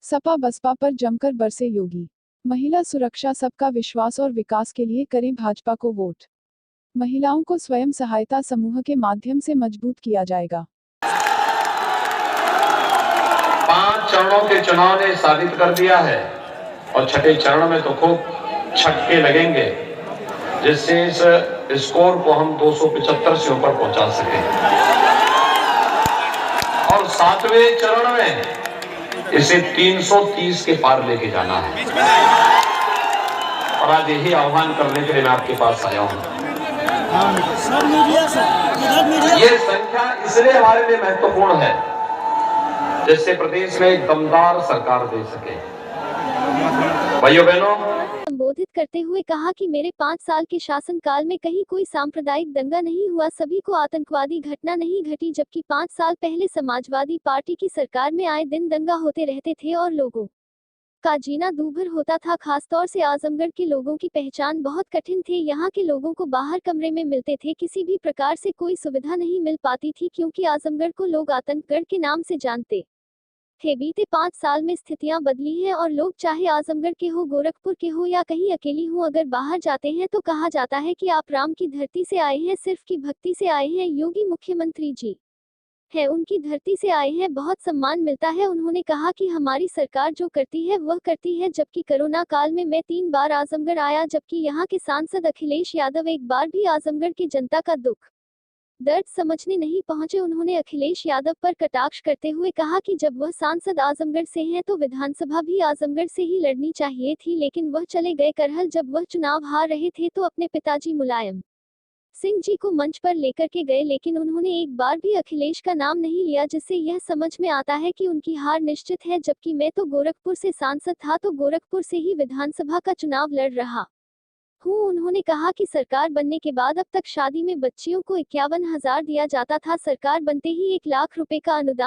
सपा बसपा पर जमकर बरसे योगी। महिला सुरक्षा सबका विश्वास और विकास के लिए करें भाजपा को वोट। महिलाओं को स्वयं सहायता समूह के माध्यम से मजबूत किया जाएगा। 5 चरणों के चुनाव ने साबित कर दिया है और छठे चरण में तो खूब छक्के लगेंगे, जिससे इस स्कोर को हम 275 से ऊपर पहुंचा सकें और 7वें चरण में इसे 330 के पार लेके जाना है। और आज यही आह्वान करने के लिए मैं आपके पास आया हूं। ये संख्या इसलिए हमारे लिए महत्वपूर्ण है जिससे प्रदेश में एक दमदार सरकार दे सके। भाइयों बहनों, संबोधित करते हुए कहा कि मेरे 5 साल के शासनकाल में कहीं कोई सांप्रदायिक दंगा नहीं हुआ, सभी को आतंकवादी घटना नहीं घटी, जबकि 5 साल पहले समाजवादी पार्टी की सरकार में आए दिन दंगा होते रहते थे और लोगों का जीना दूभर होता था। खासतौर से आजमगढ़ के लोगों की पहचान बहुत कठिन थी। यहाँ के लोगों को बाहर कमरे में मिलते थे, किसी भी प्रकार से कोई सुविधा नहीं मिल पाती थी क्योंकि आजमगढ़ को लोग आतंकगढ़ के नाम से जानते थे। बीते 5 साल में स्थितियां बदली हैं और लोग चाहे आजमगढ़ के हो, गोरखपुर के हो या कहीं अकेली हो, अगर बाहर जाते हैं तो कहा जाता है कि आप राम की धरती से आए हैं, सिर्फ की भक्ति से आए हैं। योगी मुख्यमंत्री जी है, उनकी धरती से आए हैं, बहुत सम्मान मिलता है। उन्होंने कहा कि हमारी सरकार जो करती है वह करती है। जबकि कोरोना काल में मैं 3 बार आजमगढ़ आया, जबकि यहाँ के सांसद अखिलेश यादव एक बार भी आजमगढ़ की जनता का दुख दर्द समझने नहीं पहुंचे। उन्होंने अखिलेश यादव पर कटाक्ष करते हुए कहा कि जब वह सांसद आजमगढ़ से हैं तो विधानसभा भी आजमगढ़ से ही लड़नी चाहिए थी, लेकिन वह चले गए करहल। जब वह चुनाव हार रहे थे तो अपने पिताजी मुलायम सिंह जी को मंच पर लेकर के गए, लेकिन उन्होंने एक बार भी अखिलेश का नाम नहीं लिया, जिससे यह समझ में आता है कि उनकी हार निश्चित है। जबकि मैं तो गोरखपुर से सांसद था, तो गोरखपुर से ही विधानसभा का चुनाव लड़ रहा हूँ। उन्होंने कहा कि सरकार बनने के बाद अब तक शादी में बच्चियों को 51,000 दिया जाता था, सरकार बनते ही 1 लाख रुपए का अनुदान